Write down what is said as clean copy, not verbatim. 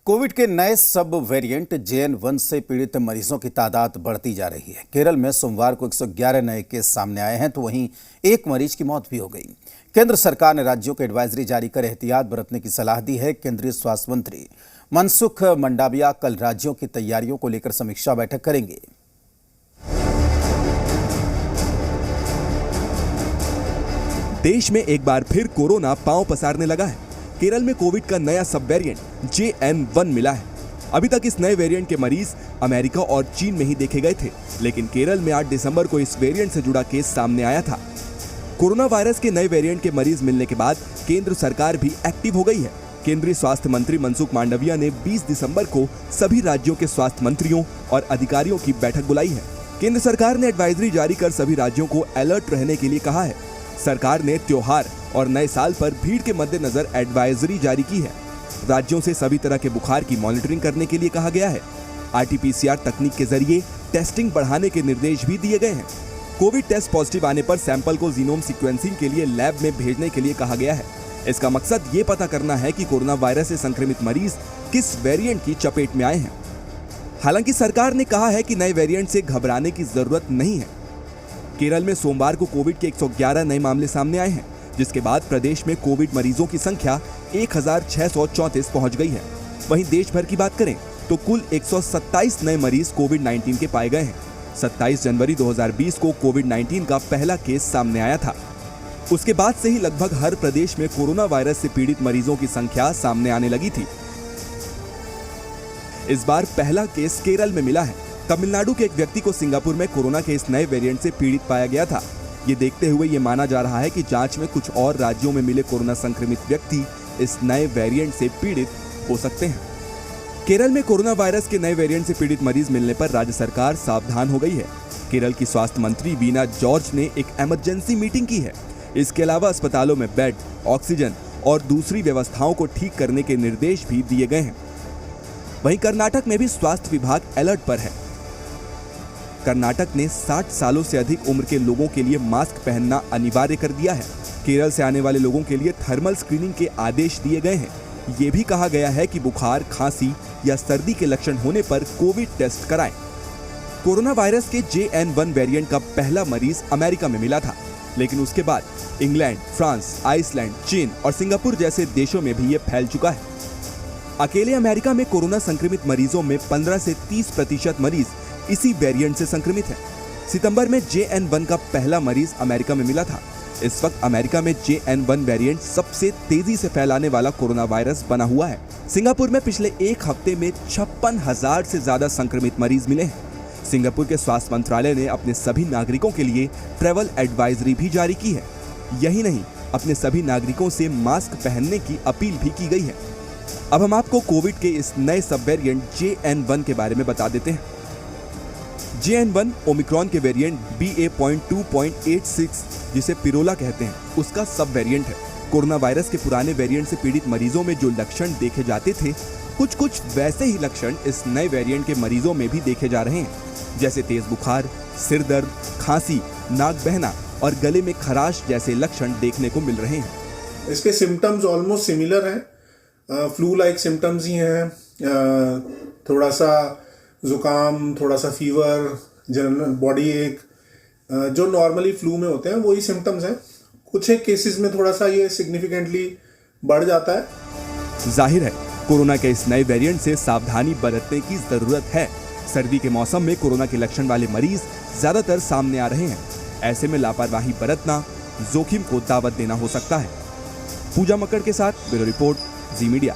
Covid के नए सब वेरिएंट JN1 से पीड़ित मरीजों की तादाद बढ़ती जा रही है। केरल में सोमवार को 111 नए केस सामने आए हैं, तो वहीं एक मरीज की मौत भी हो गई। केंद्र सरकार ने राज्यों को एडवाइजरी जारी कर एहतियात बरतने की सलाह दी है। केंद्रीय स्वास्थ्य मंत्री मनसुख मंडाविया कल राज्यों की तैयारियों को लेकर समीक्षा बैठक करेंगे। देश में एक बार फिर कोरोना पांव पसारने लगा है। केरल में कोविड का नया सब वेरिएंट JN1 मिला है। अभी तक इस नए वेरिएंट के मरीज अमेरिका और चीन में ही देखे गए थे, लेकिन केरल में 8 दिसंबर को इस वेरिएंट से जुड़ा केस सामने आया था। कोरोना वायरस के नए वेरिएंट के मरीज मिलने के बाद केंद्र सरकार भी एक्टिव हो गई है। केंद्रीय स्वास्थ्य मंत्री मनसुख मांडविया ने 20 दिसंबर को सभी राज्यों के स्वास्थ्य मंत्रियों और अधिकारियों की बैठक बुलाई है। केंद्र सरकार ने एडवाइजरी जारी कर सभी राज्यों को अलर्ट रहने के लिए कहा है। सरकार ने त्योहार और नए साल पर भीड़ के मद्देनजर एडवाइजरी जारी की है। राज्यों से सभी तरह के बुखार की मॉनिटरिंग करने के लिए कहा गया है। RT-PCR तकनीक के जरिए टेस्टिंग बढ़ाने के निर्देश भी दिए गए हैं। कोविड टेस्ट पॉजिटिव आने पर सैंपल को जीनोम सीक्वेंसिंग के लिए लैब में भेजने के लिए कहा गया है। इसका मकसद ये पता करना है कि कोरोना वायरस से संक्रमित मरीज किस वेरिएंट की चपेट में आए हैं। हालांकि सरकार ने कहा है कि नए वेरिएंट से घबराने की जरूरत नहीं है। केरल में सोमवार को कोविड के 111 नए मामले सामने आए हैं, जिसके बाद प्रदेश में कोविड मरीजों की संख्या 1634 पहुंच गई है। वहीं देश भर की बात करें तो कुल 127 नए मरीज कोविड-19 के पाए गए हैं। 27 जनवरी 2020 को कोविड-19 का पहला केस सामने आया था। उसके बाद से ही लगभग हर प्रदेश में कोरोना वायरस से पीड़ित मरीजों की संख्या सामने आने लगी थी। इस बार पहला केस केरल में मिला है। तमिलनाडु के एक व्यक्ति को सिंगापुर में कोरोना के इस नए वेरिएंट से पीड़ित पाया गया था। ये देखते हुए ये माना जा रहा है कि जांच में कुछ और राज्यों में मिले कोरोना संक्रमित व्यक्ति इस नए वेरिएंट से पीड़ित हो सकते हैं। केरल में कोरोना वायरस के नए वेरिएंट से पीड़ित मरीज मिलने पर राज्य सरकार सावधान हो गई है। केरल की स्वास्थ्य मंत्री वीना जॉर्ज ने एक इमरजेंसी मीटिंग की है। इसके अलावा अस्पतालों में बेड, ऑक्सीजन और दूसरी व्यवस्थाओं को ठीक करने के निर्देश भी दिए गए हैं। वहीं कर्नाटक में भी स्वास्थ्य विभाग अलर्ट पर है। कर्नाटक ने 60 सालों से अधिक उम्र के लोगों के लिए मास्क पहनना अनिवार्य कर दिया है। केरल से आने वाले लोगों के लिए थर्मल स्क्रीनिंग के आदेश दिए गए हैं। ये भी कहा गया है कि बुखार, खांसी या सर्दी के लक्षण होने पर कोविड टेस्ट कराएं। कोरोना वायरस के JN1 वेरिएंट का पहला मरीज अमेरिका में मिला था, लेकिन उसके बाद इंग्लैंड, फ्रांस, आइसलैंड, चीन और सिंगापुर जैसे देशों में भी ये फैल चुका है। अकेले अमेरिका में कोरोना संक्रमित मरीजों में 15 से 30% मरीज इसी वेरिएंट से संक्रमित है। सितंबर में JN1 का पहला मरीज अमेरिका में मिला था। इस वक्त अमेरिका में JN1 वेरिएंट सबसे तेजी से फैलाने वाला कोरोना वायरस बना हुआ है। सिंगापुर में पिछले एक हफ्ते में 56,000 से ज्यादा संक्रमित मरीज मिले हैं। सिंगापुर के स्वास्थ्य मंत्रालय ने अपने सभी नागरिकों के लिए ट्रैवल एडवाइजरी भी जारी की है। यही नहीं, अपने सभी नागरिकों से मास्क पहनने की अपील भी की गई है। अब हम आपको कोविड के इस नए सब वेरिएंट JN1 के बारे में बता देते हैं। JN1 ओमिक्रॉन के वेरिएंट BA.2.86 जिसे पिरोला कहते हैं, उसका सब वेरिएंट है। कोरोना वायरस के पुराने वेरिएंट से पीड़ित मरीजों में जो लक्षण देखे जाते थे, कुछ वैसे ही लक्षण इस नए वेरिएंट के मरीजों में भी देखे जा रहे हैं, जैसे तेज बुखार, सिर दर्द, खांसी, नाक बहना और गले में खराश जैसे लक्षण देखने को मिल रहे हैं। इसके सिम्टम्स ऑलमोस्ट सिमिलर हैं, फ्लू लाइक सिम्टम्स ही हैं। थोड़ा सा जुकाम, थोड़ा सा फीवर, जनरल बॉडी एक, जो नॉर्मली फ्लू में होते हैं वही सिम्टम्स हैं। कुछ एक केसेस में थोड़ा सा ये सिग्निफिकेंटली बढ़ जाता है। जाहिर है, कोरोना के इस नए वेरिएंट से सावधानी बरतने की जरूरत है। सर्दी के मौसम में कोरोना के लक्षण वाले मरीज ज्यादातर सामने आ रहे हैं। ऐसे में लापरवाही बरतना जोखिम को दावत देना हो सकता है। पूजा मक्कड़ के साथ ब्यूरो रिपोर्ट, जी मीडिया।